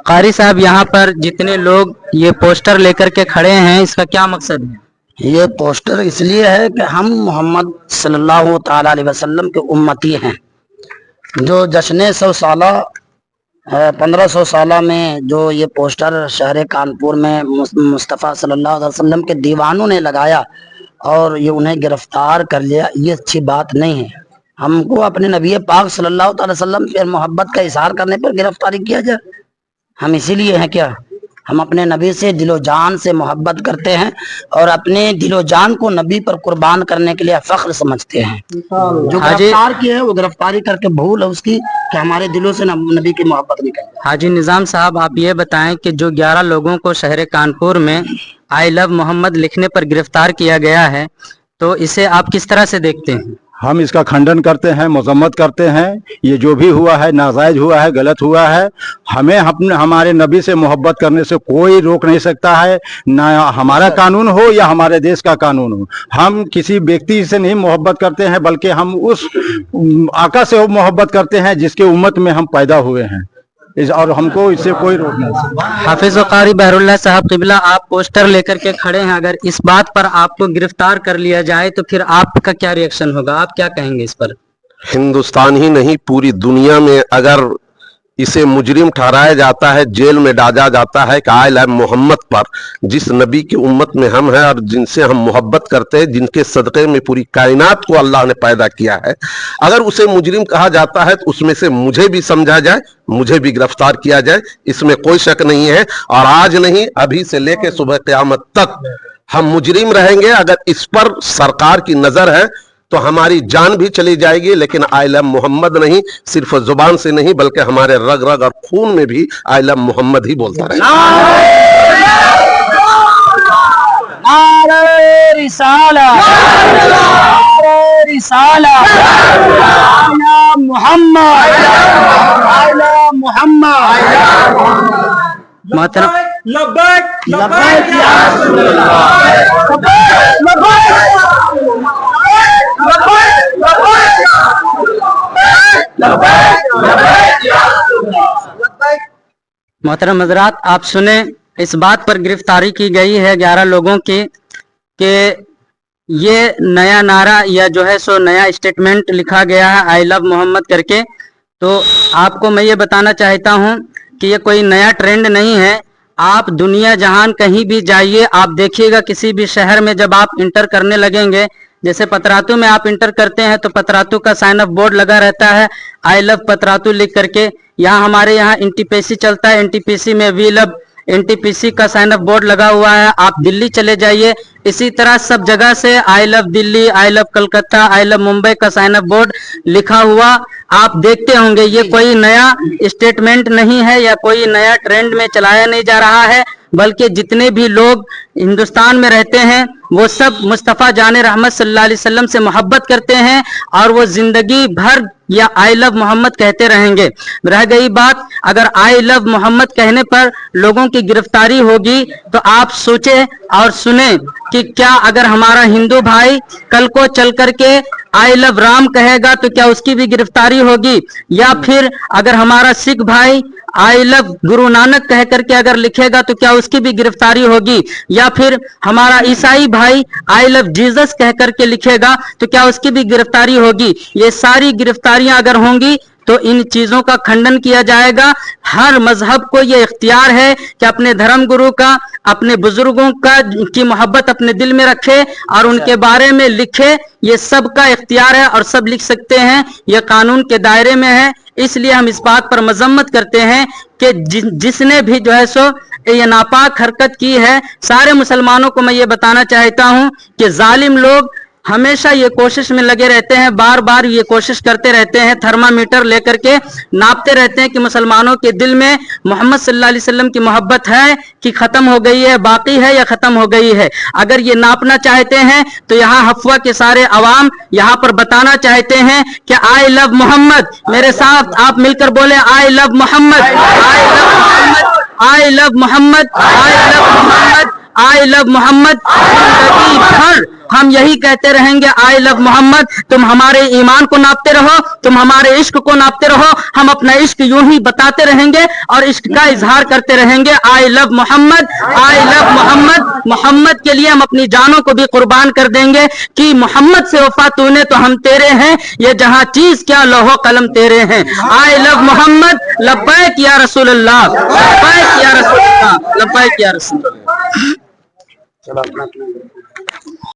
कारी साहब, यहाँ पर जितने लोग ये पोस्टर लेकर के खड़े हैं, इसका क्या मकसद है? ये पोस्टर इसलिए है कि हम मोहम्मद सल्लल्लाहु ताला अलैहि वसल्लम के उम्मती हैं। जो जश्न 100 साला 1500 साला में जो ये पोस्टर शहर कानपुर में मुस्तफ़ा सल्लल्लाहु अलैहि वसल्लम के दीवानों ने लगाया और ये उन्हें गिरफ्तार कर लिया, ये अच्छी बात नहीं है। हमको अपने नबी पाक सल्लल्लाहु अलैहि वसल्लम पे मोहब्बत का इजहार करने पर गिरफ्तारी किया जाए। हम इसीलिए हैं क्या, हम अपने नबी से दिलो जान से मोहब्बत करते हैं और अपने दिलो जान को नबी पर कुर्बान करने के लिए फख्र समझते हैं। जो गिरफ्तार किए है वो गिरफ्तारी करके भूल है उसकी कि हमारे दिलों से नबी की मोहब्बत निकले। हाजी निजाम साहब, आप ये बताएं कि जो 11 लोगों को शहर कानपुर में आई लव मोहम्मद लिखने पर गिरफ्तार किया गया है, तो इसे आप किस तरह से देखते हैं? हम इसका खंडन करते हैं, मजम्मत करते हैं। ये जो भी हुआ है नाजायज हुआ है, गलत हुआ है। हमें हमारे नबी से मोहब्बत करने से कोई रोक नहीं सकता है, ना हमारा कानून हो या हमारे देश का कानून हो। हम किसी व्यक्ति से नहीं मोहब्बत करते हैं, बल्कि हम उस आका से मोहब्बत करते हैं जिसके उम्मत में हम पैदा हुए हैं, और हमको इससे कोई रोक नहीं। हाफिज कारी बहरुल्लाह साहब क़िबला, आप पोस्टर लेकर के खड़े हैं, अगर इस बात पर आपको गिरफ्तार कर लिया जाए तो फिर आपका क्या रिएक्शन होगा? आप क्या कहेंगे इस पर? हिंदुस्तान ही नहीं, पूरी दुनिया में अगर इसे मुजरिम ठहराया जाता है, जेल में डाला जाता है कि आई लव मोहम्मद पर, जिस नबी की उम्मत में हम हैं और जिनसे हम मोहब्बत करते हैं, जिनके सदक़े में पूरी कायनात को अल्लाह ने पैदा किया है, अगर उसे मुजरिम कहा जाता है तो उसमें से मुझे भी समझा जाए, मुझे भी गिरफ्तार किया जाए, इसमें कोई शक नहीं है। और आज नहीं, अभी से लेकर सुबह क़यामत तक हम मुजरिम रहेंगे। अगर इस पर सरकार की नजर है तो हमारी जान भी चली जाएगी, लेकिन आई लव मोहम्मद नहीं, सिर्फ जुबान से नहीं बल्कि हमारे रग रग और खून में भी आई लव मोहम्मद ही बोलता रहेगा। नारे रिसाला, नारे रिसाला, आला मोहम्मद, आला मोहम्मद। मोहतरम लब्बैक लब्बैक या रसूलल्लाह, लब्बैक लब्बैक मोहतरम हज़रात, आप सुने, इस बात पर गिरफ्तारी की गई है 11 लोगों की कि ये नया नारा या जो है सो नया स्टेटमेंट लिखा गया है आई लव मोहम्मद करके। तो आपको मैं ये बताना चाहता हूँ कि ये कोई नया ट्रेंड नहीं है। आप दुनिया जहान कहीं भी जाइए, आप देखिएगा किसी भी शहर में जब आप इंटर करने लगेंगे, जैसे पतरातू में आप इंटर करते हैं तो पतरातू का साइन अप बोर्ड लगा रहता है आई लव पतरातू लिख करके। यहाँ हमारे यहाँ एनटीपीसी चलता है, एनटीपीसी में वी लव एनटीपीसी का साइन अप बोर्ड लगा हुआ है। आप दिल्ली चले जाइए, इसी तरह सब जगह से I love Delhi, I love Calcutta, I love Mumbai का साइन अप बोर्ड लिखा हुआ आप देखते होंगे। ये कोई नया स्टेटमेंट नहीं है या कोई नया ट्रेंड में चलाया नहीं जा रहा है, बल्कि जितने भी लोग हिंदुस्तान में रहते हैं वो सब मुस्तफ़ा जान रहमत सल्लल्लाहु अलैहि वसल्लम से मोहब्बत करते हैं और वो जिंदगी भर या आई लव मोहम्मद कहते रहेंगे। रह गई बात, अगर आई लव मोहम्मद कहने पर लोगों की गिरफ्तारी होगी तो आप सोचे और सुने कि क्या अगर हमारा हिंदू भाई कल को चल करके आई लव राम कहेगा तो क्या उसकी भी गिरफ्तारी होगी? या फिर अगर हमारा सिख भाई आई लव गुरु नानक कह करके अगर लिखेगा तो क्या उसकी भी गिरफ्तारी होगी? या फिर हमारा ईसाई भाई आई लव जीसस कह करके लिखेगा तो क्या उसकी भी गिरफ्तारी होगी? ये सारी गिरफ्तारियां अगर होंगी तो इन चीजों का खंडन किया जाएगा। हर मजहब को ये इख्तियार है कि अपने धर्म गुरु का, अपने बुजुर्गों का की मोहब्बत अपने दिल में रखे और उनके बारे में लिखे। ये सब का इख्तियार है और सब लिख सकते हैं, ये कानून के दायरे में है। इसलिए हम इस बात पर मजम्मत करते हैं कि जिसने भी जो है सो ये नापाक हरकत की है, सारे मुसलमानों को मैं ये बताना चाहता हूं कि जालिम लोग हमेशा ये कोशिश में लगे रहते हैं, बार बार ये कोशिश करते रहते हैं, थर्मामीटर लेकर के नापते रहते हैं कि मुसलमानों के दिल में मोहम्मद सल्लल्लाहु अलैहि वसल्लम की मोहब्बत है कि खत्म हो गई है, बाकी है या खत्म हो गई है। अगर ये नापना चाहते हैं तो यहाँ हफ्वा के सारे अवाम यहाँ पर बताना चाहते हैं कि आई लव मोहम्मद। मेरे साथ आप मिलकर बोले I love Muhammad, I love Muhammad, I love Muhammad, I love Muhammad, I love Muhammad. जिंदगी भर हम यही कहते रहेंगे, आई लव मोहम्मद। तुम हमारे ईमान को नापते रहो, तुम हमारे इश्क को नापते रहो, हम अपना इश्क यूं ही बताते रहेंगे और इश्क का इजहार करते रहेंगे। I love Muhammad, I love Muhammad. Muhammad के लिए हम अपनी जानों को भी कुर्बान कर देंगे कि मोहम्मद से वफा तूने तो हम तेरे हैं, ये जहां चीज क्या लौहो कलम तेरे हैं। आई लव मोहम्मद, लब्बैक या रसूल अल्लाह, लब्बैक या रसूल अल्लाह, लब्बैक या रसूल अल्लाह। चलो अपना